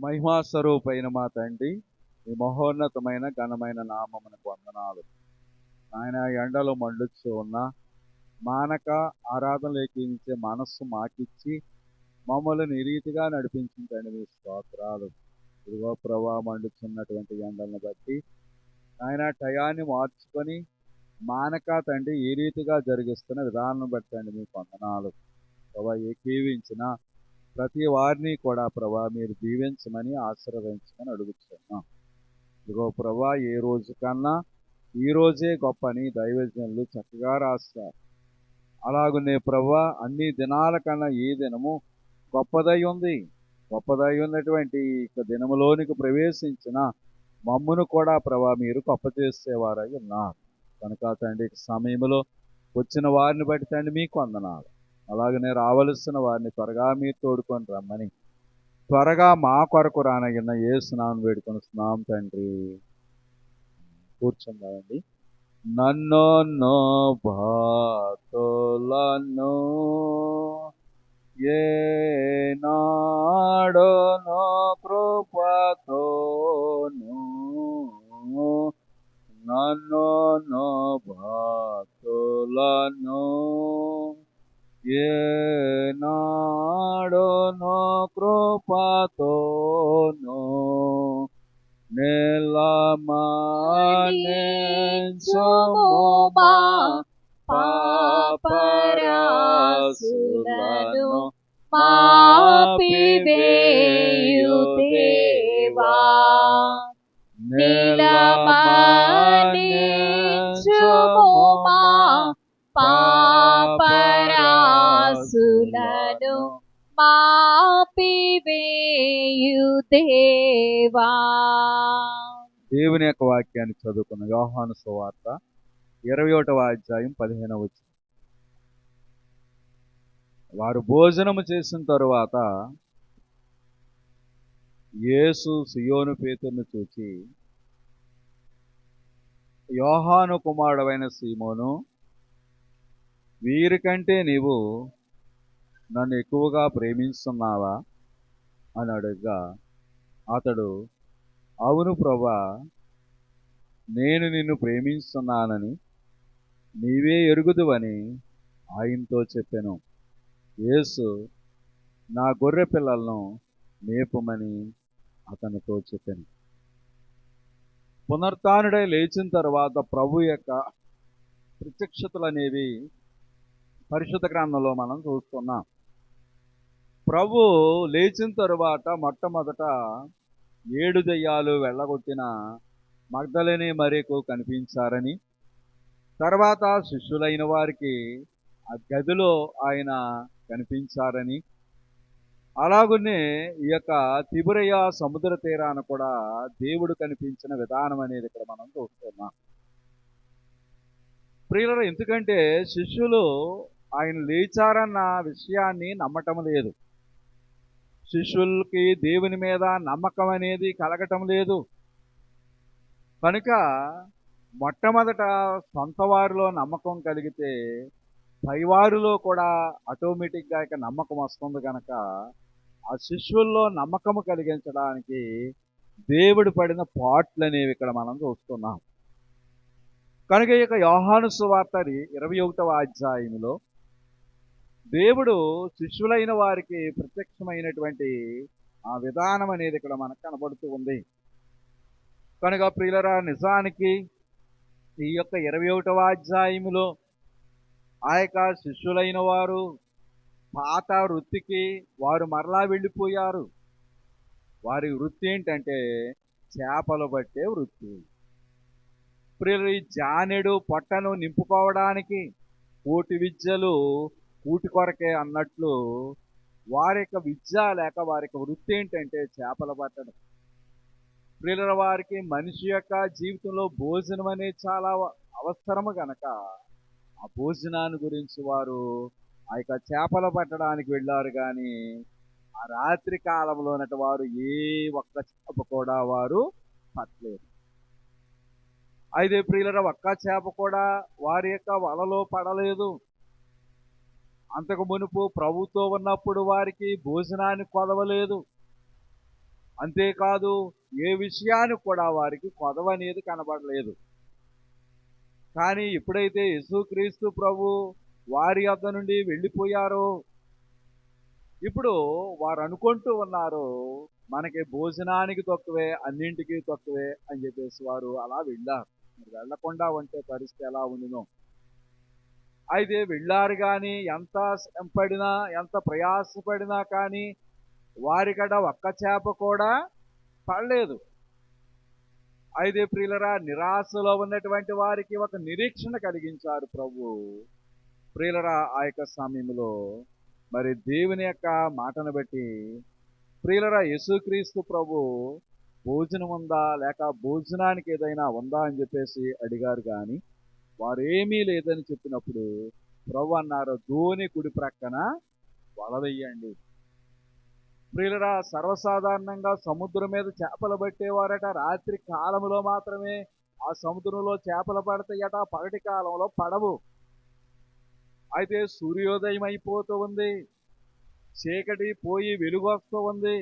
మహిమాస్వరూపైన మా తండ్రి, ఈ మహోన్నతమైన ఘనమైన నామమునకు వందనాలు. ఆయన ఎండలో మండుచు ఉన్న మానక ఆరాధన లేఖించే మనస్సు మాకిచ్చి మమ్మల్ని ఈ రీతిగా నడిపించిందండి. మీ స్తోత్రాలు. ఇదిగో ప్రభా, మండుచున్నటువంటి ఎండలను బట్టి ఆయన టయాన్ని మార్చుకొని మానక తండ్రి ఈ రీతిగా జరిగిస్తున్న విధానం బట్టి అండి మీకు వందనాలు. ప్రభా, ఏకీవించిన ప్రతి వారిని కూడా ప్రభా మీరు దీవించమని ఆశీర్వదించమని అడుగుతున్నాం. ఇదిగో ప్రభా, ఏ రోజు కన్నా ఈ రోజే గొప్పని దైవజనులు చక్కగా రాస్తారు. అలాగనే ప్రభా, అన్ని దినాల కన్నా ఈ దినము గొప్పదై ఉంది. గొప్పదై ఉన్నటువంటి ఇక దినములోనికి ప్రవేశించిన మమ్మును కూడా ప్రభా మీరు గొప్ప చేసేవారై ఉన్నారు. కనుక తండ్రి సమయంలో వచ్చిన వారిని బట్టి తండ్రి మీకు వందనాలు. అలాగనే రావలసిన వారిని త్వరగా మీరు తోడుకొని రమ్మని త్వరగా మా కొరకు రానగిన యేసునామమున వేడుకొనుచున్నాం తండ్రి. కూర్చుందామండి. నన్ను బాతులను ఏనాడును కృపతోను నన్ను బాతులను ఏనాడును కృపతోను నిలమనించుము మా పాపరాశులను మాపివేయు దేవా. నిలమనించుము మా పాపరాశులను మాపివేయు దేవా. దేవుని యొక్క వాక్యాన్ని చదువుకున్న యోహాను సువార్త 21వ అధ్యాయం 15వ వచనం. వారు భోజనము చేసిన తరువాత యేసు సియోను పేతురును చూచి, యోహాను కుమారుడైన సీమోను, వీరికంటే నీవు నన్ను ఎక్కువగా ప్రేమిస్తున్నావా అని అడగగా అతడు, అవును ప్రభా, నేను నిన్ను ప్రేమిస్తున్నానని నీవే ఎరుగుదువని ఆయనతో చెప్పెను. యేసు, నా గొర్రె పిల్లలను మేపుమని అతనితో చెప్పెను. పునరుత్థానుడై లేచిన తర్వాత ప్రభు యొక్క ప్రత్యక్షతలు అనేవి పరిశుద్ధ గ్రంథంలో మనం చూస్తున్నాం. ప్రభు లేచిన తరువాత మొట్టమొదట 7 దెయ్యాలు వెళ్ళగొట్టిన మగ్దలేనే మరియకు కనిపించారని, తర్వాత శిష్యులైన వారికి ఆ గదిలో ఆయన కనిపించారని, అలాగనే ఈ యొక్క తిబిరయ సముద్ర తీరాన కూడా దేవుడు కనిపించిన విధానం అనేది ఇక్కడ మనం చూస్తున్నాం. ప్రియులారా, ఎందుకంటే శిష్యులు ఆయన లేచారన్న విషయాన్ని నమ్మటం లేదు. శిష్యులకి దేవుని మీద నమ్మకం అనేది కలగటం లేదు. కనుక మొట్టమొదట సొంత వారిలో నమ్మకం కలిగితే పైవారిలో కూడా ఆటోమేటిక్గా ఇక నమ్మకం వస్తుంది. కనుక ఆ శిష్యుల్లో నమ్మకము కలిగించడానికి దేవుడు పడిన పాట్లు అనేవి ఇక్కడ మనం చూస్తున్నాం. కనుక ఇక యోహాను సువార్త 21వ అధ్యాయంలో దేవుడు శిష్యులైన వారికి ప్రత్యక్షమైనటువంటి ఆ విధానం అనేది ఇక్కడ మనకు కనబడుతూ ఉంది. కనుక ప్రియులరా, నిజానికి ఈ యొక్క 21వ అధ్యాయంలో ఆ యొక్క శిష్యులైన వారు పాత వృత్తికి వారు మరలా వెళ్ళిపోయారు. వారి వృత్తి ఏంటంటే చేపలు పట్టే వృత్తి. ప్రియులు, ఈ జానెడు పొట్టను నింపుకోవడానికి కోటి విద్యలు కూటి కొరకే అన్నట్లు వారి యొక్క విద్య లేక వారి యొక్క వృత్తి ఏంటంటే చేపలు పట్టడం. ప్రియుల, వారికి మనిషి యొక్క జీవితంలో భోజనం అనేది చాలా అవసరము గనక ఆ భోజనాన్ని గురించి వారు ఆ యొక్క చేపలు పట్టడానికి వెళ్ళారు. కానీ ఆ రాత్రి కాలంలో ఉన్నట్టు వారు ఏ ఒక్క చేప కూడా వారు పట్టలేదు. అయితే ప్రియుల, ఒక్క చేప కూడా వారి యొక్క వలలో పడలేదు. అంతకు మునుపు ప్రభుతో ఉన్నప్పుడు వారికి భోజనాన్ని కొదవలేదు. అంతేకాదు ఏ విషయానికి కూడా వారికి కొదవ అనేది కనబడలేదు. కానీ ఎప్పుడైతే యేసుక్రీస్తు ప్రభు వారి యొద్ద నుండి వెళ్ళిపోయారో, ఇప్పుడు వారు అనుకుంటూ ఉన్నారు మనకి భోజనానికి తక్కువే, అన్నింటికి తక్కువే అని చెప్పేసి వారు అలా వెళ్ళారు. మరి వెళ్లకుండా ఉంటే పరిస్థితి ఎలా ఉండినో. అయితే వెళ్ళారు కానీ ఎంత శ్రమపడినా ఎంత ప్రయాసపడినా కానీ వారికడ ఒక్క చేప కూడా పడలేదు. అయితే ప్రియులరా, నిరాశలో ఉన్నటువంటి వారికి ఒక నిరీక్షణ కలిగించారు ప్రభు. ప్రియులరా, ఆ యొక్క సమయంలో మరి దేవుని యొక్క మాటను బట్టి ప్రియులరా, యేసుక్రీస్తు ప్రభు భోజనం ఉందా లేక భోజనానికి ఏదైనా ఉందా అని చెప్పేసి అడిగారు. కానీ వారు ఏమీ లేదని చెప్పినప్పుడు ప్రభు అన్నారు, ధోని కుడి ప్రక్కన వల వెయ్యండి. ప్రియులరా, సర్వసాధారణంగా సముద్రం మీద చేపలు పట్టేవారట రాత్రి కాలంలో మాత్రమే ఆ సముద్రంలో చేపలు పడతాయట, పగటి కాలంలో పడవు. అయితే సూర్యోదయం అయిపోతూ ఉంది, చీకటి పోయి వెలుగు వస్తూ ఉంది.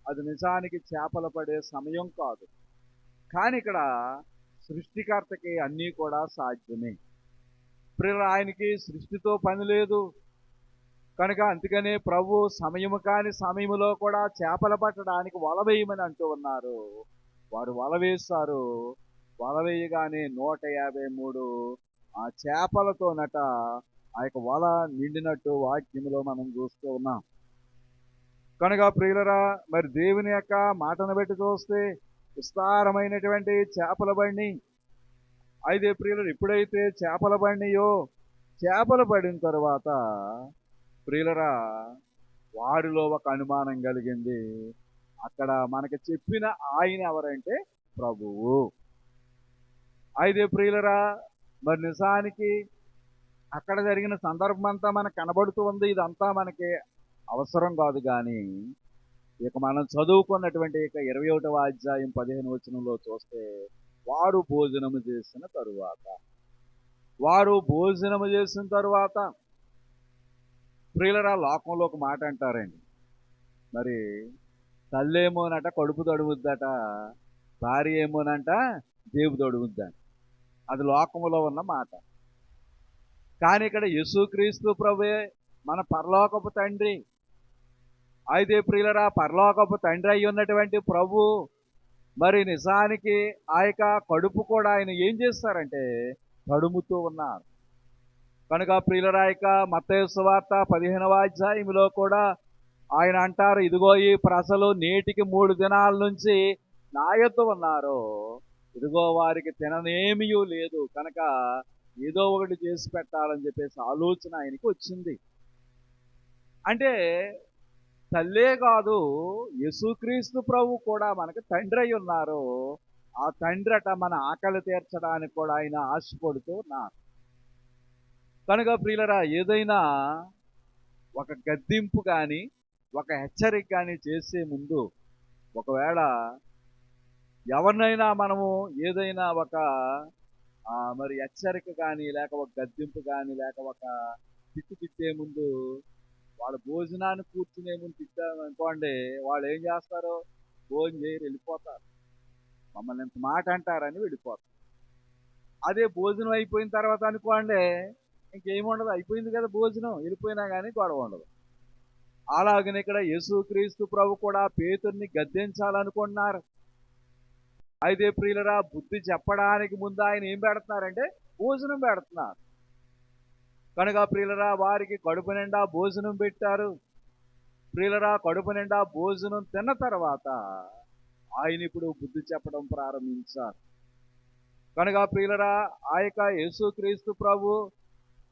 అది నిజానికి చేపలు పడే సమయం కాదు. కానీ ఇక్కడ సృష్టికర్తకి అన్నీ కూడా సాధ్యమే. ప్రియుల, ఆయనకి సృష్టితో పని లేదు కనుక అందుకనే ప్రభు సమయము కాని సమయములో కూడా చేపలు పట్టడానికి వల వేయమని అంటూ ఉన్నారు. వారు వల వేశారు. వల వేయగానే 153 ఆ చేపలతోనట ఆ యొక్క వల నిండినట్టు వాక్యములో మనం చూస్తూ ఉన్నాం. కనుక ప్రియులరా, మరి దేవుని యొక్క మాటను బట్టి చూస్తే విస్తారమైనటువంటి చేపల బండి. అయితే ప్రియులు, ఎప్పుడైతే చేపల బండియో చేపలు పడిన తరువాత ప్రియులరా, వారిలో ఒక అనుమానం కలిగింది. అక్కడ మనకి చెప్పిన ఆయన ఎవరంటే ప్రభువు. అయితే ప్రియులరా, మరి నిజానికి అక్కడ జరిగిన సందర్భం అంతా మనకు కనబడుతూ ఉంది. ఇదంతా మనకి అవసరం కాదు. కానీ ఇక మనం చదువుకున్నటువంటి ఇక 21వ అధ్యాయం 15వ వచనంలో చూస్తే వారు భోజనము చేసిన తరువాత ప్రియులరా, లోకంలో ఒక మాట అంటారండి. మరి తల్లేమోనట కడుపు తడుముద్దట, భార్య ఏమోనంట దేవు తడుముద్దంట. అది లోకములో ఉన్న మాట. కానీ ఇక్కడ యేసుక్రీస్తు ప్రభువే మన పరలోకపు తండ్రి. అయితే ప్రియులరా, పరలోకపు తండ్రి అయి ఉన్నటువంటి ప్రభు మరి నిజానికి ఆ యొక్క కడుపు కూడా ఆయన ఏం చేస్తారంటే తడుముతూ ఉన్నారు. కనుక ప్రియులరా, ఇక మత్తయి సువార్త 15వ అధ్యాయంలో కూడా ఆయన అంటారు, ఇదిగో ఈ ప్రజలు నేటికి 3 దినాల నుంచి నా యొద్ద ఉన్నారు, ఇదిగో వారికి తిననేమీ లేదు కనుక ఏదో ఒకటి చేసి పెట్టాలని చెప్పేసి ఆలోచన ఆయనకి వచ్చింది. అంటే తల్లే కాదు, యేసుక్రీస్తు ప్రభు కూడా మనకు తండ్రి అయి ఉన్నారు. ఆ తండ్రి అట మన ఆకలి తీర్చడానికి కూడా ఆయన ఆశపడుతూ ఉన్నారు. కనుక ప్రియులరా, ఏదైనా ఒక గద్దింపు కానీ ఒక హెచ్చరిక కానీ చేసే ముందు ఒకవేళ ఎవరినైనా మనము ఏదైనా ఒక మరి హెచ్చరిక కానీ లేక ఒక గద్దింపు కానీ లేక ఒక తిట్టే ముందు వాళ్ళ భోజనాన్ని కూర్చునే ముందు తిట్టామనుకోండి, వాళ్ళు ఏం చేస్తారు? భోజనం చేయరు, వెళ్ళిపోతారు. మమ్మల్ని ఇంత మాట అంటారని వెళ్ళిపోతారు. అదే భోజనం అయిపోయిన తర్వాత అనుకోండి, ఇంకేముండదు, అయిపోయింది కదా భోజనం, వెళ్ళిపోయినా కానీ గొడవ ఉండదు. అలాగనే ఇక్కడ యేసుక్రీస్తు ప్రభు కూడా పేతుర్ని గద్దించాలనుకున్నారు. అయితే ప్రియులరా, బుద్ధి చెప్పడానికి ముందు ఆయన ఏం పెడుతున్నారంటే భోజనం పెడుతున్నారు. కనుక ప్రియులరా, వారికి కడుపు నిండా భోజనం పెట్టారు. ప్రియులరా, కడుపు నిండా భోజనం తిన్న తర్వాత ఆయన ఇప్పుడు బుద్ధి చెప్పడం ప్రారంభించారు. కనుక ప్రియులరా, ఆ యొక్క యేసుక్రీస్తు ప్రభు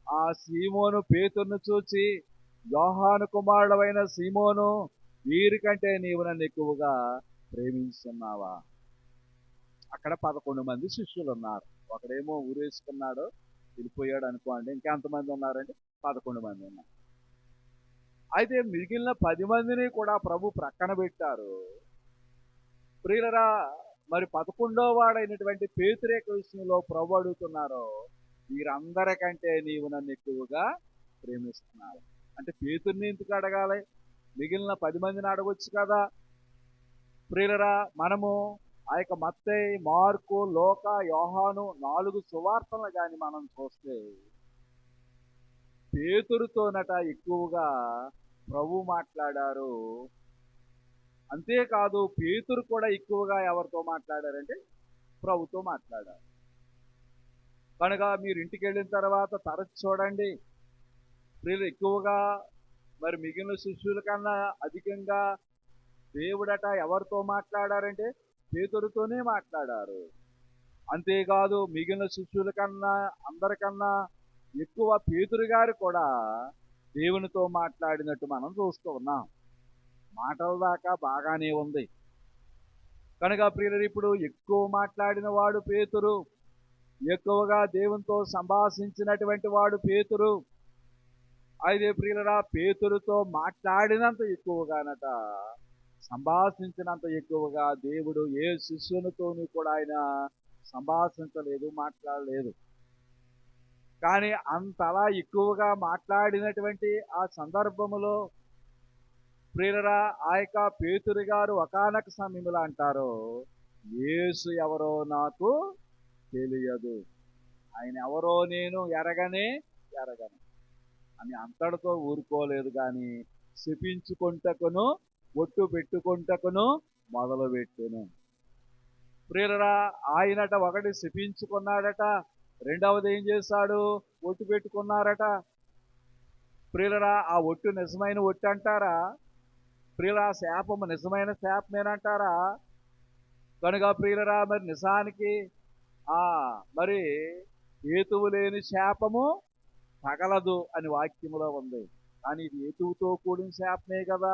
ఆ సీమోను పేతురును చూచి, యోహాను కుమారుడైన సీమోను, వీరికంటే నీవు నన్ను ఎక్కువగా ప్రేమిస్తున్నావా? అక్కడ 11 మంది శిష్యులు ఉన్నారు. ఒకడేమో ఊరేసుకున్నాడు, వెళ్ళిపోయాడు అనుకోండి. ఇంకెంతమంది ఉన్నారంటే 11 మంది ఉన్నారు. అయితే మిగిలిన 10 మందిని కూడా ప్రభు ప్రక్కన పెట్టారు. ప్రియులరా, మరి 11వ వాడైనటువంటి పేతురు యొక్క విషయంలో ప్రభు అడుగుతున్నారు, వీరందరికంటే నీవు నన్ను ఎక్కువగా ప్రేమిస్తున్నావు. అంటే పేతుర్ని ఎందుకు అడగాలి? మిగిలిన 10 మందిని అడగొచ్చు కదా. ప్రియులరా, మనము ఆ యొక్క మత్తయి, మార్కు, లోక, యోహాను 4 సువార్తలను కానీ మనం చూస్తే పేతురుతోనట ఎక్కువగా ప్రభు మాట్లాడారు. అంతేకాదు పేతురు కూడా ఎక్కువగా ఎవరితో మాట్లాడారంటే ప్రభుతో మాట్లాడారు. కనుక మీరు ఇంటికి వెళ్ళిన తర్వాత తరచు చూడండి, ప్రియులు ఎక్కువగా మరి మిగిలిన శిష్యుల కన్నా అధికంగా దేవుడట ఎవరితో మాట్లాడారంటే పేతురుతోనే మాట్లాడారు. అంతేకాదు మిగిలిన శిష్యుల కన్నా అందరికన్నా ఎక్కువ పేతురు గారు కూడా దేవునితో మాట్లాడినట్టు మనం చూస్తూ ఉన్నాం. మాటల దాకా బాగానే ఉంది. కనుక ప్రియులు ఇప్పుడు ఎక్కువ మాట్లాడిన వాడు పేతురు, ఎక్కువగా దేవునితో సంభాషించినటువంటి వాడు పేతురు. అయితే ప్రియులరా, పేతురుతో మాట్లాడినంత ఎక్కువగానట సంభాషించినంత ఎక్కువగా దేవుడు ఏ శిష్యునితోనూ కూడా ఆయన సంభాషించలేదు, మాట్లాడలేదు. కానీ అంతలా ఎక్కువగా మాట్లాడినటువంటి ఆ సందర్భములో ప్రియులరా, ఆ యొక్క పేతురు గారు ఒకానొక సమయంలో అంటారు, యేసు ఎవరో నాకు తెలియదు, ఆయన ఎవరో నేను ఎరగను అని అంతటితో ఊరుకోలేదు. కానీ శపించుకుంటకును ఒట్టు పెట్టుకుంటకును మొదలుపెట్టును. ప్రియులరా, ఆయనట ఒకటి శపించుకున్నాడట, రెండవది ఏం చేశాడు, ఒట్టు పెట్టుకున్నారట. ప్రియులరా, ఆ ఒట్టు నిజమైన ఒట్టు అంటారా? ప్రియుల శాపము నిజమైన శాపమేనంటారా? కనుక ప్రియులరా, మరి నిజానికి మరి హేతువు లేని శాపము తగలదు అని వాక్యములో ఉంది. కానీ ఇది హేతువుతో కూడిన శాపమే కదా.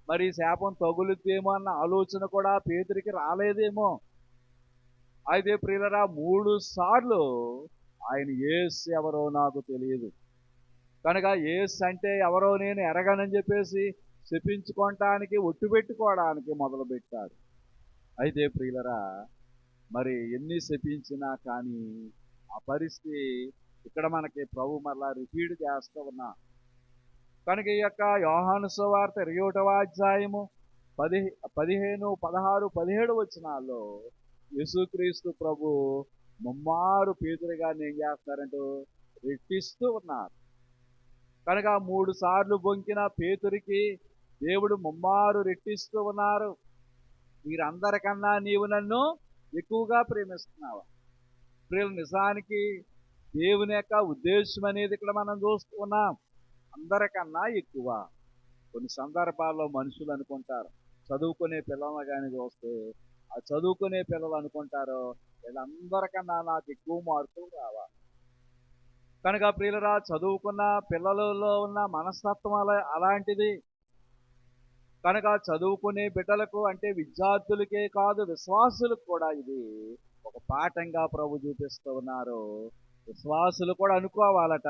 మరి శాపం తగులుద్దేమో అన్న ఆలోచన కూడా పేతురికి రాలేదేమో. అయితే ప్రియులరా, 3 సార్లు ఆయన యేసు ఎవరో నాకు తెలియదు, కనుక యేసు అంటే ఎవరో నేను ఎరగనని చెప్పేసి శపించుకోవటానికి ఒట్టు పెట్టుకోవడానికి మొదలుపెట్టాడు. అయితే ప్రియులరా, మరి ఎన్ని శపించినా కానీ ఆ పరిస్థితి ఇక్కడ మనకి ప్రభు మరలా రిపీట్ చేస్తూ ఉన్నా. కనుక ఈ యొక్క యోహాను సువార్త 21వ అధ్యాయము 15, 16, 17 వచనాల్లో యేసుక్రీస్తు ప్రభు ముమ్మారు పేతురు గారిని ఏం చేస్తున్నారంటూ రెట్టిస్తూ ఉన్నారు. కనుక 3 సార్లు బొంకిన పేతురికి దేవుడు ముమ్మారు రెట్టిస్తూ ఉన్నారు. మీరందరికన్నా నీవు నన్ను ఎక్కువగా ప్రేమిస్తున్నావా? ప్రియులు, నిజానికి దేవుని యొక్క ఉద్దేశం అనేది ఇక్కడ మనం చూస్తూ ఉన్నాం, అందరికన్నా ఎక్కువ. కొన్ని సందర్భాల్లో మనుషులు అనుకుంటారు, చదువుకునే పిల్లలను కానీ చూస్తే ఆ చదువుకునే పిల్లలు అనుకుంటారు, వీళ్ళందరికన్నా నాకు ఎక్కువ మార్కులు రావాలి. కనుక ప్రియులరా, చదువుకున్న పిల్లలలో ఉన్న మనస్తత్వం అలాంటిది. కనుక చదువుకునే బిడ్డలకు అంటే విద్యార్థులకే కాదు, విశ్వాసులకు కూడా ఇది ఒక పాఠంగా ప్రభు చూపిస్తూ ఉన్నారు. విశ్వాసులు కూడా అనుకోవాలట,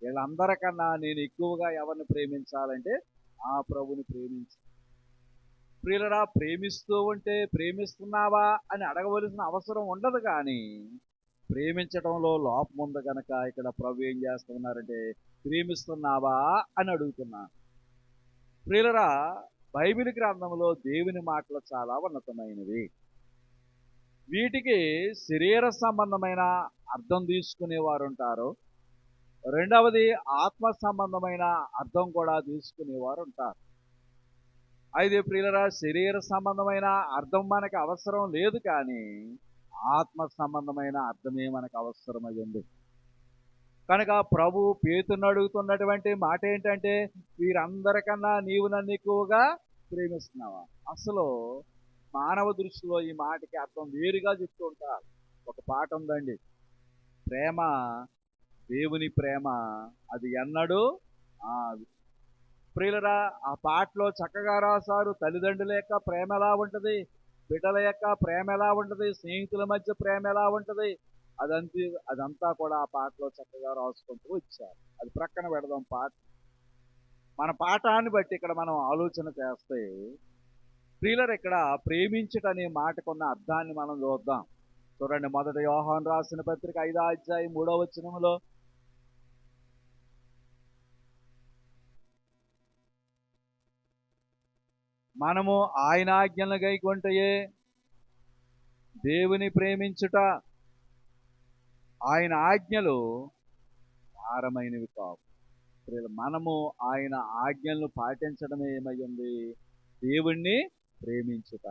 వీళ్ళందరికన్నా నేను ఎక్కువగా ఎవరిని ప్రేమించాలంటే ఆ ప్రభుని ప్రేమించాలి. ప్రియులరా, ప్రేమిస్తూ ఉంటే ప్రేమిస్తున్నావా అని అడగవలసిన అవసరం ఉండదు. కానీ ప్రేమించడంలో లోపం ఉంది కనుక ఇక్కడ ప్రభు ఏం చేస్తున్నారంటే ప్రేమిస్తున్నావా అని అడుగుతున్నా. ప్రియులరా, బైబిల్ గ్రంథంలో దేవుని మాటలు చాలా ఉన్నతమైనవి. వీటికి శరీర సంబంధమైన అర్థం తీసుకునేవారు ఉంటారు, రెండవది ఆత్మ సంబంధమైన అర్థం కూడా తీసుకునేవారు ఉంటారు. అయితే ప్రియులరా, శరీర సంబంధమైన అర్థం మనకు అవసరం లేదు, కానీ ఆత్మ సంబంధమైన అర్థమే మనకు అవసరమైంది. కనుక ప్రభు పేతురుని అడుగుతున్నటువంటి మాట ఏంటంటే, వీరందరికన్నా నీవు నన్ను ఎక్కువగా ప్రేమిస్తున్నావా? అసలు మానవ దృష్టిలో ఈ మాటకి అర్థం వేరుగా చెప్తూ ఉంటారు. ఒక పాట ఉందండి, ప్రేమ దేవుని ప్రేమ అది ఎన్నడూ ప్రియులరా, ఆ పాటలో చక్కగా రాశారు. తల్లిదండ్రుల యొక్క ప్రేమ ఎలా ఉంటుంది, బిడ్డల యొక్క ప్రేమ ఎలా ఉంటుంది, స్నేహితుల మధ్య ప్రేమ ఎలా ఉంటుంది, అదంతా కూడా ఆ పాటలో చక్కగా రాసుకుంటూ వచ్చారు. అది ప్రక్కన పెడదాం పాట. మన పాఠాన్ని బట్టి ఇక్కడ మనం ఆలోచన చేస్తే ప్రియులరు, ఇక్కడ ప్రేమించుటనే మాటకున్న అర్థాన్ని మనం చూద్దాం. చూడండి, మొదట యోహాను రాసిన పత్రిక 5వ అధ్యాయం 3వ వచనములో, మనము ఆయన ఆజ్ఞలను గైకొంటయే దేవుని ప్రేమించుట. ఆయన ఆజ్ఞలు భారమైనవి కావు. మనము ఆయన ఆజ్ఞలను పాటించడమే ఏమయ్యింది? దేవుణ్ణి ప్రేమించుట.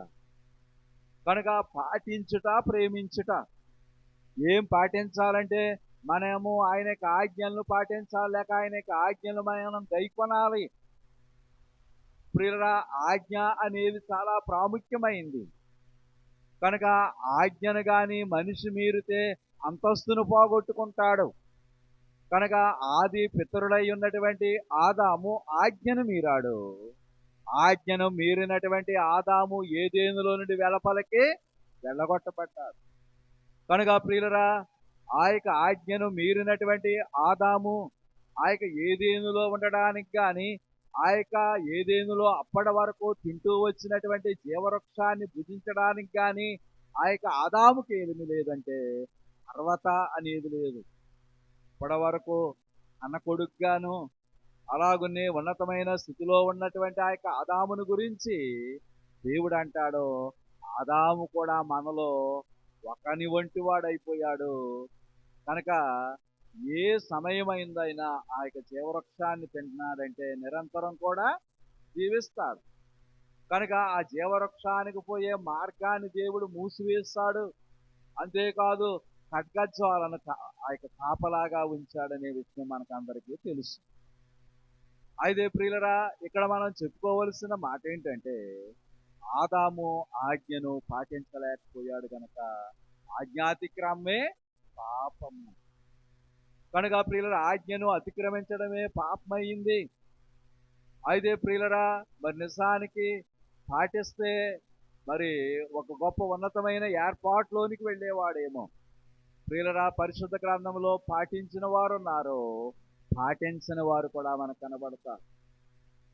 కనుక పాటించుట, ప్రేమించుట. ఏం పాటించాలంటే మనము ఆయన యొక్క ఆజ్ఞలను పాటించాలి, లేక ఆయన యొక్క ఆజ్ఞలు మనం గైకొనాలి. ప్రియులరా, ఆజ్ఞ అనేది చాలా ప్రాముఖ్యమైంది. కనుక ఆజ్ఞను గాని మనిషి మీరితే అంతస్తును పోగొట్టుకుంటాడు. కనుక ఆది పితరుడై ఉన్నటువంటి ఆదాము ఆజ్ఞను మీరాడు. ఆజ్ఞను మీరినటువంటి ఆదాము ఏదేనులో నుండి వెలపలకి వెళ్ళగొట్టబడ్డాడు. కనుక ప్రియులరా, ఆ యొక్క ఆజ్ఞను మీరినటువంటి ఆదాము ఆ యొక్క ఏదేనులో ఉండడానికి కానీ, ఆ యొక్క ఏదేనులో అప్పటి వరకు తింటూ వచ్చినటువంటి జీవవృక్షాన్ని భుజించడానికి కానీ ఆ యొక్క ఆదాముకి ఏమి లేదంటే అర్హత అనేది లేదు. ఇప్పటి వరకు అన్న కొడుకుగాను అలాగునే ఉన్నతమైన స్థితిలో ఉన్నటువంటి ఆ యొక్క ఆదామును గురించి దేవుడు అంటాడు, ఆదాము కూడా మనలో ఒకని వంటి వాడైపోయాడు. కనుక ఏ సమయమైందైనా ఆ యొక్క జీవవృక్షాన్ని తింటున్నాడంటే నిరంతరం కూడా జీవిస్తాడు. కనుక ఆ జీవవృక్షానికి పోయే మార్గాన్ని దేవుడు మూసివేస్తాడు. అంతేకాదు ఖడ్గజ్వాలను ఆ యొక్క కాపలాగా ఉంచాడనే విషయం మనకందరికీ తెలుసు. అయితే ప్రియులరా, ఇక్కడ మనం చెప్పుకోవలసిన మాట ఏంటంటే ఆదాము ఆజ్ఞను పాటించలేకపోయాడు కనుక ఆజ్ఞాతిక్రమే పాపము. కనుక ప్రియులరా, ఆజ్ఞను అతిక్రమించడమే పాపమయ్యింది. అయితే ప్రియులరా, మరి నిజానికి పాటిస్తే మరి ఒక గొప్ప ఉన్నతమైన ఏర్పాటులోనికి వెళ్ళేవాడేమో. ప్రియులరా, పరిశుద్ధ గ్రంథంలో పాటించిన వారు ఉన్నారు, పాటించని వారు కూడా మనకు కనబడతారు.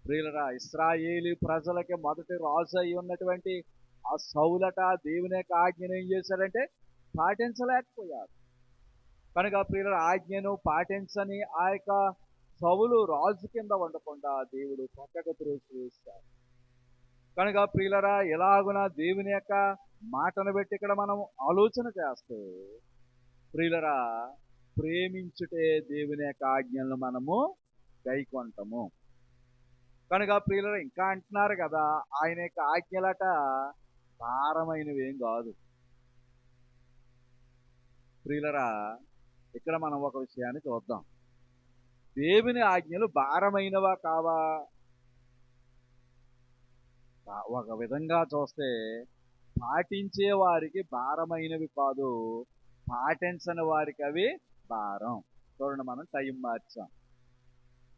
ప్రియులరా, ఇశ్రాయేలీ ప్రజలకి మొదటి రాజు అయి ఉన్నటువంటి ఆ సౌలట దేవుని యొక్క ఆజ్ఞను ఏం చేశాడంటే పాటించలేకపోయాడు. కనుక ప్రియులరా, ఆజ్ఞను పాటించని ఆ యొక్క సౌలు రాజు కింద ఉండకుండా దేవుడు పక్కకు త్రోసివేశాడు. కనుక ప్రియులరా, ఎలాగున దేవుని యొక్క మాటను బట్టి ఇక్కడ మనం ఆలోచన చేస్తే ప్రియులరా, ప్రేమించుటే దేవుని యొక్క ఆజ్ఞలను మనము గైకొంటము. కనుక ప్రియులరా, ఇంకా అంటున్నారు కదా, ఆయన యొక్క ఆజ్ఞలట భారమైనవి ఏం కాదు. ప్రియులరా, ఇక్కడ మనం ఒక విషయాన్ని చూద్దాం. దేవుని ఆజ్ఞలు భారమైనవా కావా? ఒక విధంగా చూస్తే పాటించే వారికి భారమైనవి కాదు, పాటించని వారికి అవి భారం. చూడండి, మనం టైం మార్చాం.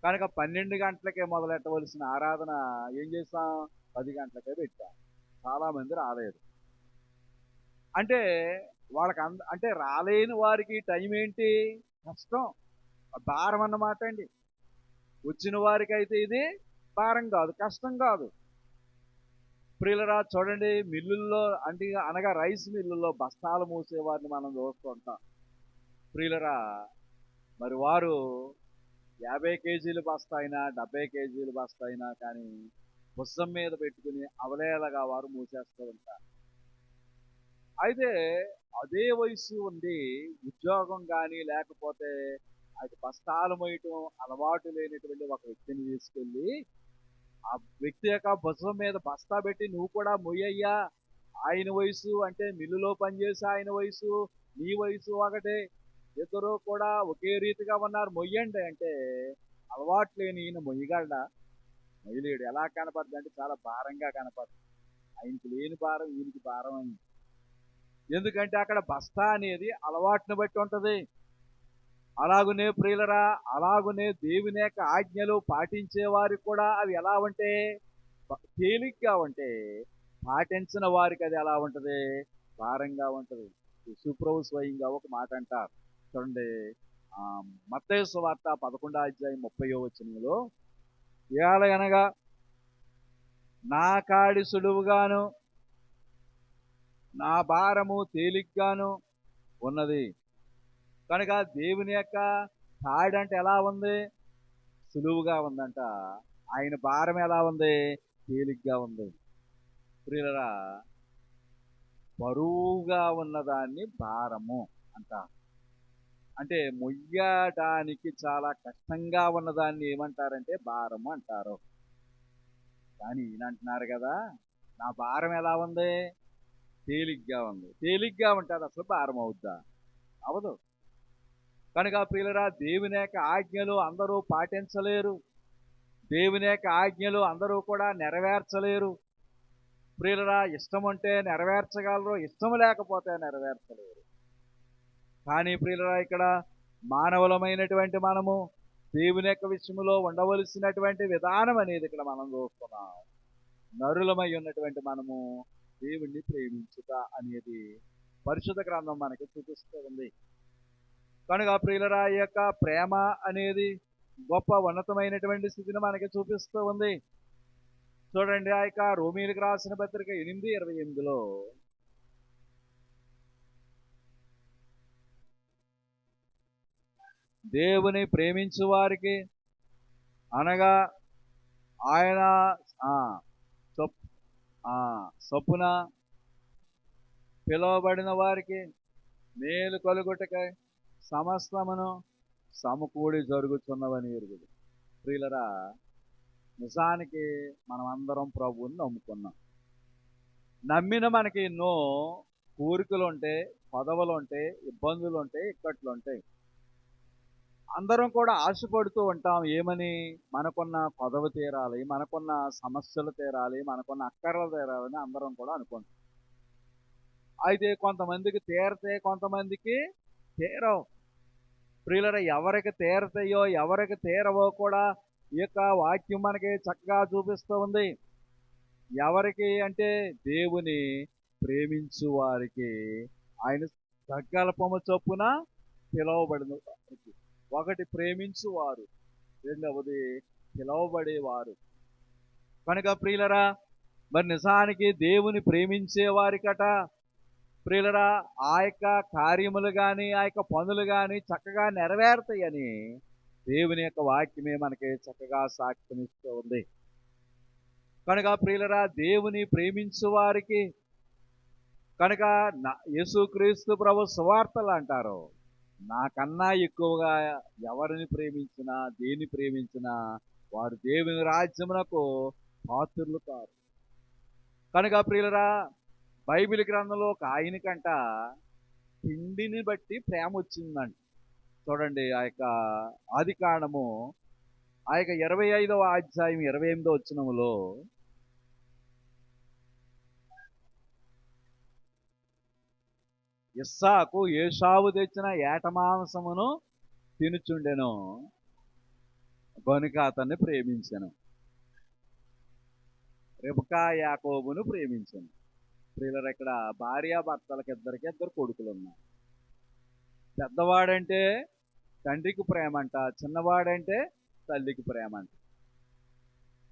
కనుక 12 గంటలకే మొదలెట్టవలసిన ఆరాధన ఏం చేస్తాం? 10 గంటలకే పెట్టాం. చాలా మంది రాలేదు. అంటే వాళ్ళకి అంటే రాలేని వారికి టైం ఏంటి? కష్టం, భారం అన్నమాట అండి. వచ్చిన వారికి అయితే ఇది భారం కాదు, కష్టం కాదు. ప్రియులరా, చూడండి, మిల్లుల్లో అంటే అనగా రైస్ మిల్లుల్లో బస్తాలు మూసేవారిని మనం చూస్తుంటాం. ప్రియులరా, మరి వారు 50 కేజీల బస్తా అయినా 70 కేజీల బస్తా అయినా కానీ భుజం మీద పెట్టుకుని అవలేలగా వారు మూసేస్తూ ఉంటారు. అయితే అదే వయసు ఉండి ఉద్యోగం కానీ లేకపోతే అది బస్తాలు మోయటం అలవాటు లేనటువంటి ఒక వ్యక్తిని తీసుకెళ్ళి ఆ వ్యక్తి యొక్క భుజం మీద బస్తా పెట్టి నువ్వు కూడా మొయ్యయ్యా, ఆయన వయసు అంటే మిల్లులో పనిచేసి ఆయన వయసు నీ వయసు ఒకటే, ఇద్దరు కూడా ఒకే రీతిగా ఉన్నారు, మొయ్యండి అంటే అలవాటు లేని ఈయన మొయ్యగలడా? మొయ్యలేడు. ఎలా కనపడుతుంది అంటే చాలా భారంగా కనపడుతుంది. ఆయనకి లేని భారం ఈయనకి భారం అయింది. ఎందుకంటే అక్కడ బస్తా అనేది అలవాటును బట్టి ఉంటుంది. అలాగునే ప్రియులరా, అలాగునే దేవుని యొక్క ఆజ్ఞలు పాటించే వారికి కూడా అవి ఎలా ఉంటే తేలిగ్గా ఉంటే, పాటించిన వారికి అది ఎలా ఉంటుంది? భారంగా ఉంటుంది. యేసుప్రభు స్వయంగా ఒక మాట అంటారు, చూడండి, మత్తయి సువార్త 11వ అధ్యాయం 30వ వచనంలో, ఏలయనగా నా కాడి సులువుగాను నా భారము తేలిగ్గాను ఉన్నది. కనుక దేవుని యొక్క కాడి అంటే ఎలా ఉంది? సులువుగా ఉందంట. ఆయన భారం ఎలా ఉంది? తేలిగ్గా ఉంది. ప్రియులరా, బరువుగా ఉన్నదాన్ని భారము అంటారు. అంటే మొయ్యడానికి చాలా కష్టంగా ఉన్నదాన్ని ఏమంటారంటే భారము అంటారు. కానీ ఈయన అంటున్నారు కదా, నా భారం ఎలా ఉంది? తేలిగ్గా ఉంది. తేలిగ్గా ఉంటే అది అసలు భారం అవుద్దా? అవదు. కనుక ప్రియులరా, దేవుని యొక్క ఆజ్ఞలు అందరూ పాటించలేరు. దేవుని యొక్క ఆజ్ఞలు అందరూ కూడా నెరవేర్చలేరు. ప్రియులరా, ఇష్టం ఉంటే నెరవేర్చగలరు, ఇష్టం లేకపోతే నెరవేర్చలేరు. కానీ ప్రియులరా, ఇక్కడ మానవులమైనటువంటి మనము దేవుని యొక్క విషయంలో ఉండవలసినటువంటి విధానం అనేది ఇక్కడ మనం చూస్తున్నాం. నరులమై ఉన్నటువంటి మనము దేవుణ్ణి ప్రేమించుట అనేది పరిశుద్ధ గ్రంథం మనకి చూపిస్తూ ఉంది. కనుక ప్రియులరా, ఈ యొక్క ప్రేమ అనేది గొప్ప ఉన్నతమైనటువంటి స్థితిని మనకి చూపిస్తూ ఉంది. చూడండి, ఆ యొక్క రోమీలకు రాసిన పత్రిక 8:28లో దేవుని ప్రేమించు వారికి అనగా ఆయన చొప్పున పిలువబడిన వారికి మేలు కలుగుటకై సమస్తమును సమకూడి జరుగుతున్నవని ఎరుగుదు. ప్రియులరా, నిజానికి మనం అందరం ప్రభువుని నమ్ముకున్నాం. నమ్మిన మనకి ఎన్నో కోరికలు ఉంటాయి, పదవులు ఉంటాయి, ఇబ్బందులు ఉంటాయి, ఇక్కట్లు ఉంటాయి. అందరం కూడా ఆశపడుతూ ఉంటాం. ఏమని? మనకున్న పదవి తీరాలి, మనకున్న సమస్యలు తీరాలి, మనకున్న అక్కర్లు తీరాలని అందరం కూడా అనుకుంటాం. అయితే కొంతమందికి తీరతే, కొంతమందికి తీరవు. ప్రియులరా, ఎవరికి తీరతాయో ఎవరికి తీరవో కూడా ఈ యొక్క వాక్యం మనకి చక్కగా చూపిస్తూ ఉంది. ఎవరికి అంటే దేవుని ప్రేమించు వారికి, ఆయన సంకల్పము చొప్పున పిలువబడిన వారికి. ఒకటి ప్రేమించువారు, రెండవది పిలువబడేవారు. కనుక ప్రియులరా, మరి నిజానికి దేవుని ప్రేమించే వారికట ప్రియులరా, ఆ యొక్క కార్యములు కానీ ఆ యొక్క పనులు కానీ చక్కగా నెరవేరుతాయని దేవుని యొక్క వాక్యమే మనకి చక్కగా సాక్ష్యమిస్తూ ఉంది. కనుక ప్రియులరా, దేవుని ప్రేమించు వారికి కనుక యేసుక్రీస్తు ప్రభు సువార్తలు అంటారు, నాకన్నా ఎక్కువగా ఎవరిని ప్రేమించినా దేన్ని ప్రేమించినా వారు దేవుని రాజ్యమునకు పాత్రులు కారు. కనుక ప్రియులరా, బైబిల్ గ్రంథంలో ఒక ఆయనకంట తిండిని బట్టి ప్రేమ వచ్చిందంట. చూడండి, ఆ యొక్క ఆది కాండము ఆ యొక్క 25వ అధ్యాయం 28వ వచనములో ఇస్సాకు ఏశావు తెచ్చిన ఏట మాంసమును తినుచుండెను, గనుక అతన్ని ప్రేమించెను. రెబకా యాకోబును ప్రేమించెను. ప్రియులరా, ఇక్కడ భార్యాభర్తలకు ఇద్దరు కొడుకులు ఉన్నారు. పెద్దవాడంటే తండ్రికి ప్రేమ అంట, చిన్నవాడంటే తల్లికి ప్రేమ అంట.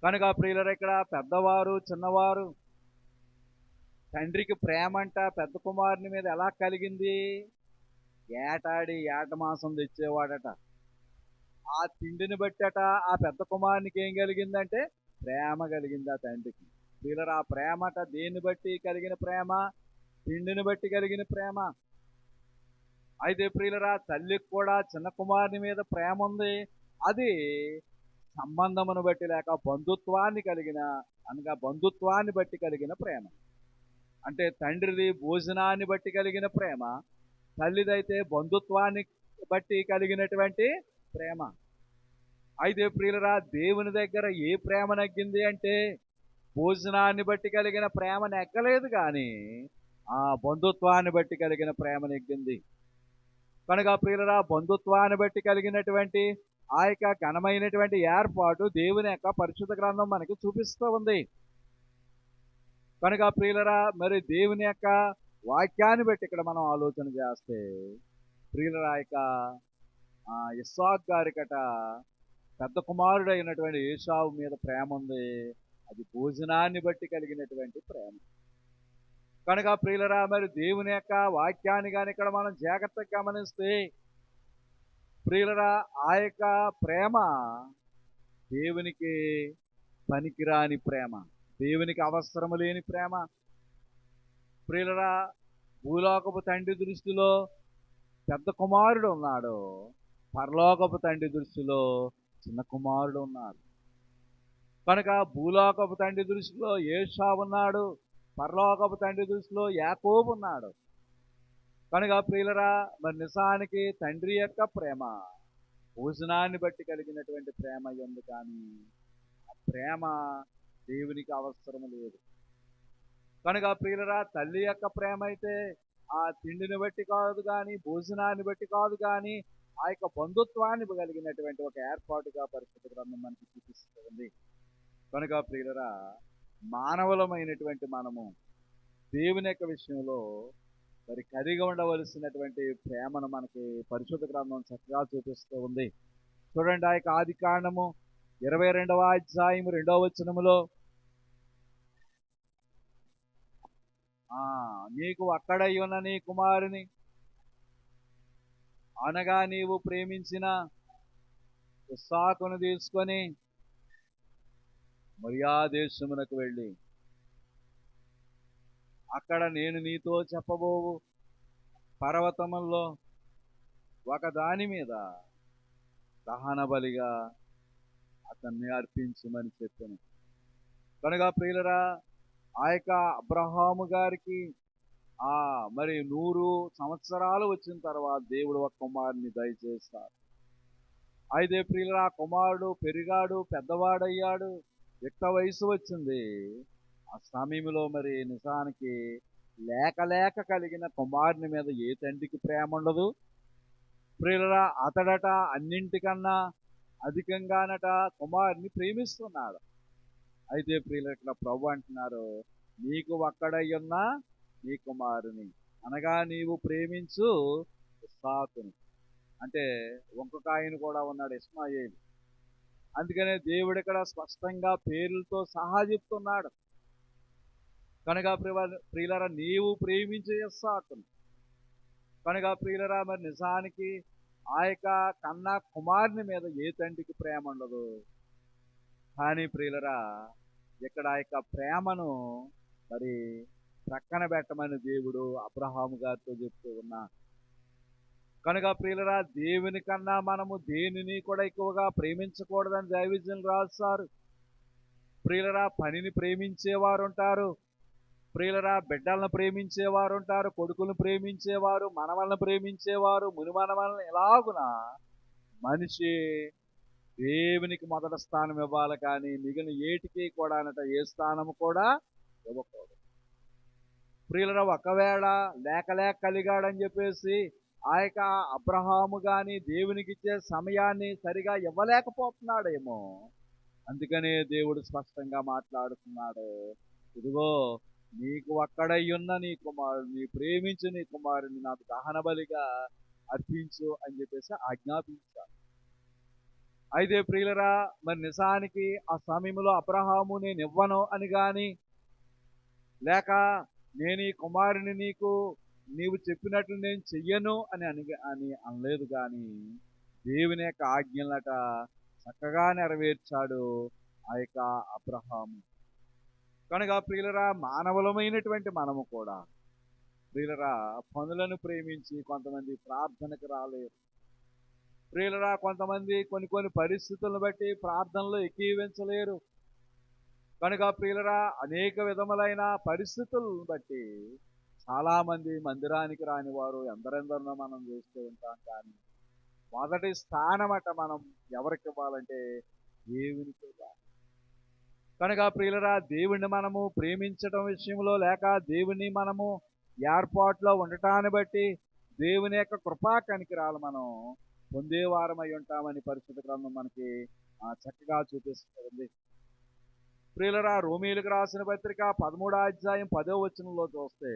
కనుక ప్రియులరా, ఇక్కడ పెద్దవారు చిన్నవారు తండ్రికి ప్రేమ అంట పెద్ద కుమారుని మీద ఎలా కలిగింది? ఏటాడి ఏట మాంసం తెచ్చేవాడట. ఆ తిండిని బట్టట ఆ పెద్ద కుమారునికి ఏం కలిగిందంటే ప్రేమ కలిగింది ఆ తండ్రికి. ప్రియులరా, ఆ ప్రేమట దేన్ని బట్టి కలిగిన ప్రేమ? తిండిని బట్టి కలిగిన ప్రేమ. అయితే ప్రియులరా, తల్లికి కూడా చిన్న కుమారుని మీద ప్రేమ ఉంది. అది సంబంధమును బట్టి లేక బంధుత్వాన్ని కలిగిన అనగా బంధుత్వాన్ని బట్టి కలిగిన ప్రేమ. అంటే తండ్రిది భోజనాన్ని బట్టి కలిగిన ప్రేమ, తల్లిదైతే బంధుత్వాన్ని బట్టి కలిగినటువంటి ప్రేమ. అయితే ప్రియులరా, దేవుని దగ్గర ఏ ప్రేమ నగ్గింది అంటే భోజనాన్ని బట్టి కలిగిన ప్రేమ నెగ్గలేదు, కానీ ఆ బంధుత్వాన్ని బట్టి కలిగిన ప్రేమ నెగ్గింది. కనుక ప్రియులరా, బంధుత్వాన్ని బట్టి కలిగినటువంటి ఆ యొక్క ఘనమైనటువంటి ఏర్పాటు దేవుని యొక్క పరిశుద్ధ గ్రంథం మనకి చూపిస్తూ ఉంది. కనుక ప్రియులరా, మరి దేవుని యొక్క వాక్యాన్ని బట్టి ఇక్కడ మనం ఆలోచన చేస్తే ప్రియులరా, యొక్క ఇస్సాకు గారికట పెద్ద కుమారుడు అయినటువంటి ఏశావు మీద ప్రేమ ఉంది. అది భోజనాన్ని బట్టి కలిగినటువంటి ప్రేమ. కనుక ప్రియులరా, మరి దేవుని యొక్క వాక్యాన్ని కానీ ఇక్కడ మనం జాగ్రత్తగా గమనిస్తే ప్రియులరా, ఆ యొక్క ప్రేమ దేవునికి పనికిరాని ప్రేమ. దేవునికి అవసరము లేని ప్రేమ. ప్రియులరా, భూలోకపు తండ్రి దృష్టిలో పెద్ద కుమారుడు ఉన్నాడు, పరలోకపు తండ్రి దృష్టిలో చిన్న కుమారుడు ఉన్నాడు. కనుక భూలోకపు తండ్రి దృష్టిలో ఏషావు ఉన్నాడు, పరలోకపు తండ్రి దృష్టిలో యాకోబు ఉన్నాడు. కనుక ప్రియులరా, మరి నిజానికి తండ్రి యొక్క ప్రేమ భోజనాన్ని బట్టి కలిగినటువంటి ప్రేమ ఉంది, కానీ ఆ ప్రేమ దేవునికి అవసరం లేదు. కనుక ప్రియులరా, తల్లి యొక్క ప్రేమ అయితే ఆ తిండిని బట్టి కాదు కానీ, భోజనాన్ని బట్టి కాదు కానీ, ఆ యొక్క బంధుత్వాన్ని కలిగినటువంటి ఒక ఏర్పాటుగా పరిశుద్ధ గ్రంథం మనకి చూపిస్తుంది. కనుక ప్రియులరా, మానవులమైనటువంటి మనము దేవుని యొక్క విషయంలో మరి కలిగి ఉండవలసినటువంటి ప్రేమను మనకి పరిశుద్ధ గ్రంథం చక్కగా చూపిస్తూ ఉంది. చూడండి, ఆ యొక్క ఆది కాండము 22వ అధ్యాయం 2వ వచనములో, నీకు అక్కడై ఉన్న నీ కుమారుని అనగా నీవు ప్రేమించిన ఇస్సాకును తీసుకొని మొరియా దేశమునకు వెళ్ళి అక్కడ నేను నీతో చెప్పబోవు పర్వతముల్లో ఒక దాని మీద దహన బలిగా అతన్ని అర్పించమని చెప్పాను. కనుక ప్రియులరా, ఆ యొక్క అబ్రహాము గారికి మరి 100 సంవత్సరాలు వచ్చిన తర్వాత దేవుడు ఒక కుమారుని దయచేస్తాడు. అయితే ప్రియులరా, ఆ కుమారుడు పెరిగాడు, పెద్దవాడయ్యాడు, యుక్త వయసు వచ్చింది. ఆ సమయంలో మరి నిజానికి లేక కలిగిన కుమారుని మీద ఏ తండ్రికి ప్రేమ ఉండదు? ప్రియులరా, అతడట అన్నింటికన్నా అధికంగానట కుమారుని ప్రేమిస్తున్నాడు. అయితే ప్రియుల, ఇక్కడ ప్రభు అంటున్నారు, నీకు ఒక్కడయ్యున్న నీ కుమారుని అనగా నీవు ప్రేమించు ఇస్సాకుని. అంటే ఇంకొక ఆయన కూడా ఉన్నాడు, ఇస్మాయేలు. అందుకనే దేవుడు ఇక్కడ స్పష్టంగా పేర్లతో సహా చెప్తున్నాడు. కనుక ప్రియులరా, నీవు ప్రేమించే ఇస్సాకుని. కనుక ప్రియులరా, మరి నిజానికి ఆ యొక్క కన్నా కుమారుని మీద ఏ తండ్రికి ప్రేమ ఉండదు. కానీ ప్రియులరా, ఇక్కడ ఆ యొక్క ప్రేమను మరి ప్రక్కన పెట్టమని దేవుడు అబ్రహాము గారితో చెప్తూ ఉన్నా. కనుక ప్రియులరా, దేవుని కన్నా మనము దేనిని కూడా ఎక్కువగా ప్రేమించకూడదని దైవజనులు రాస్తారు. ప్రియులరా, పనిని ప్రేమించేవారు ఉంటారు, ప్రియులరా బిడ్డలను ప్రేమించేవారు ఉంటారు, కొడుకులను ప్రేమించేవారు, మనవలను ప్రేమించేవారు, మునిమనవలను. ఎలాగున మనిషి దేవునికి మొదటి స్థానం ఇవ్వాలి, కానీ మిగిలిన ఏటికి కూడా ఏ స్థానము కూడా ఇవ్వకూడదు. ప్రియులరా, ఒకవేళ లేక కలిగాడని చెప్పేసి ఆ యొక్క అబ్రహాము కానీ దేవునికి ఇచ్చే సమయాన్ని సరిగా ఇవ్వలేకపోతున్నాడేమో. అందుకనే దేవుడు స్పష్టంగా మాట్లాడుతున్నాడు, ఇదిగో నీకు ఒక్కడయ్యున్న నీ కుమారుడు, నీ ప్రేమించు నీ కుమారుని నాకు దహన బలిగా అర్పించు అని చెప్పేసి ఆజ్ఞాపించాడు. అయితే ప్రియులరా, మరి నిజానికి ఆ సమయంలో అబ్రహాము నేను ఇవ్వను అని కానీ, లేక నేను ఈ కుమారుని నీవు చెప్పినట్లు నేను చెయ్యను అని అనలేదు. కానీ దేవుని యొక్క ఆజ్ఞలట చక్కగా నెరవేర్చాడు ఆ యొక్క అబ్రహాము. కనుక ప్రియులరా, మానవులమైనటువంటి మనము కూడా ప్రియులరా పనులను ప్రేమించి కొంతమంది ప్రార్థనకు రాలేరు. ప్రియులరా, కొంతమంది కొన్ని పరిస్థితులను బట్టి ప్రార్థనలో ఏకీవించలేరు. కనుక ప్రియులరా, అనేక విధములైన పరిస్థితులను బట్టి చాలామంది మందిరానికి రాని వారు ఎందరెందరినో మనం చూస్తూ ఉంటాం. కానీ మొదటి స్థానం అట మనం ఎవరికి ఇవ్వాలంటే దేవునికి ఇవ్వాలి. కనుక ప్రియులరా, దేవుణ్ణి మనము ప్రేమించడం విషయంలో, లేక దేవుని మనము ఏర్పాట్లో ఉండటాన్ని బట్టి దేవుని యొక్క కృపా కనికరాలు మనం పొందేవారమై ఉంటామని పరిశుద్ధ గ్రంథం మనకి చక్కగా చూపిస్తుంది. ప్రియులరా, రోమీయులకు రాసిన పత్రిక 13వ అధ్యాయం 10వ వచనంలో చూస్తే,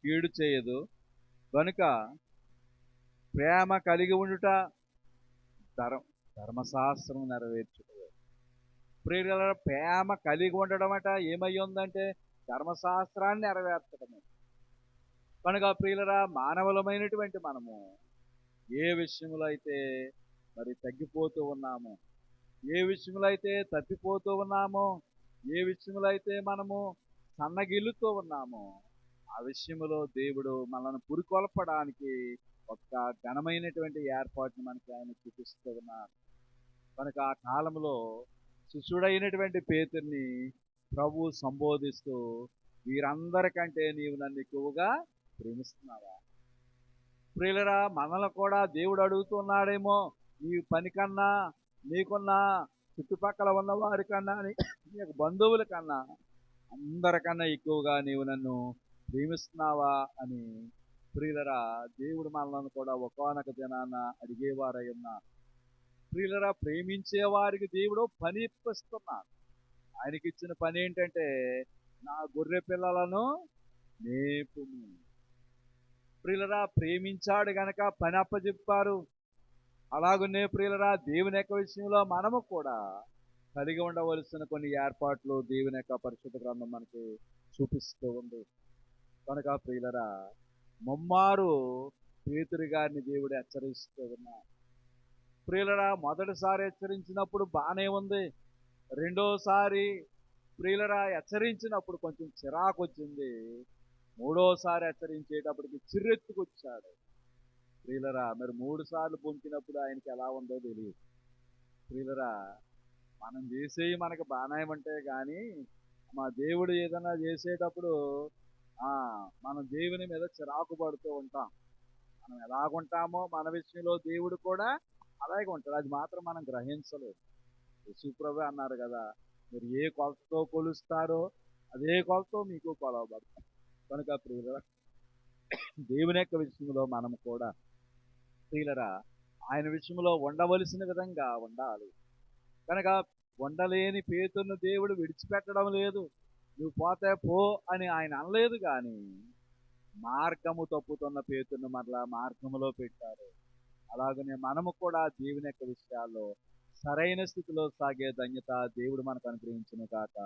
కీడు చేయదు కనుక ప్రేమ కలిగి ఉండుట ధర్మశాస్త్రం నెరవేర్చుట. ప్రియులరా, ప్రేమ కలిగి ఉండడం అట ఏమై ఉందంటే ధర్మశాస్త్రాన్ని నెరవేర్చడమే. కనుక ప్రియులరా, మానవులమైనటువంటి మనము ఏ విషయంలో అయితే మరి తగ్గిపోతూ ఉన్నామో, ఏ విషయంలో అయితే తప్పిపోతూ ఉన్నామో, ఏ విషయంలో అయితే మనము సన్నగిల్లుతూ ఉన్నామో, ఆ విషయంలో దేవుడు మనల్ని పురికొల్పడానికి ఒక ఘనమైనటువంటి ఏర్పాటును మనకి ఆయన చూపిస్తూ ఉన్నారు. కనుక ఆ కాలంలో శిష్యుడైనటువంటి పేతుర్ని ప్రభు సంబోధిస్తూ, వీరందరికంటే నీవు నన్ను ఎక్కువగా ప్రేమిస్తున్నావా? ప్రియులరా, మనల్ని కూడా దేవుడు అడుగుతున్నాడేమో, నీ పని కన్నా, నీకున్న చుట్టుపక్కల ఉన్న వారి కన్నా, నీకు బంధువుల కన్నా, అందరికన్నా ఎక్కువగా నీవు నన్ను ప్రేమిస్తున్నావా అని. ప్రియులరా, దేవుడు మనల్ని కూడా ఒకానొక దినాన అడిగేవారై ఉన్నారు. ప్రియులరా, ప్రేమించే వారికి దేవుడు పని ఇప్పిస్తున్నాడు. ఆయనకి ఇచ్చిన పని ఏంటంటే, నా గొర్రె పిల్లలను మేపుము. ప్రియులరా, ప్రేమించాడు గనక పని అప్పచెప్పారు. అలాగనే ప్రియులరా, దేవుని యొక్క విషయంలో మనము కూడా కలిగి ఉండవలసిన కొన్ని ఏర్పాట్లు దేవుని యొక్క పరిశుద్ధ గ్రంథం మనకి చూపిస్తూ ఉంది. కనుక ప్రియులరా, ముమ్మారు పేతురు గారిని దేవుడు హెచ్చరిస్తూ ఉన్నారు. ప్రియులరా, మొదటిసారి హెచ్చరించినప్పుడు బాగానే ఉంది. రెండోసారి ప్రియులరా హెచ్చరించినప్పుడు కొంచెం చిరాకు వచ్చింది. మూడోసారి హెచ్చరించేటప్పటికి చిర్రెత్తుకొచ్చాడు. ప్రియులరా, మరి 3 సార్లు పొంకినప్పుడు ఆయనకి ఎలా ఉందో తెలియదు. ప్రియులరా, మనం చేసేవి మనకు బాగానే ఉంటాయి కానీ, మా దేవుడు ఏదైనా చేసేటప్పుడు ఆ మనం దేవుని మీద చిరాకు పడుతూ ఉంటాం. మనం ఎలాగుంటామో మన విషయంలో దేవుడు కూడా అలాగే ఉంటాడు. అది మాత్రం మనం గ్రహించలేదు. యేసుప్రభు అన్నారు కదా, మీరు ఏ కొలతతో కొలుస్తారో అదే కొలతో మీకు కొలవబడతారు. కనుక ప్రియులరా, దేవుని యొక్క విషయంలో మనం కూడా ప్రియులరా ఆయన విషయంలో ఉండవలసిన విధంగా ఉండాలి. కనుక ఉండలేని పేతురును దేవుడు విడిచిపెట్టడం లేదు. నువ్వు పోతే పో అని ఆయన అనలేదు, కానీ మార్గము తప్పుతున్న పేతురును మరలా మార్గములో పెట్టారు. అలాగనే మనము కూడా దేవుని యొక్క విషయాల్లో సరైన స్థితిలో సాగే ధన్యత దేవుడు మనకు అనుగ్రహించును కాక.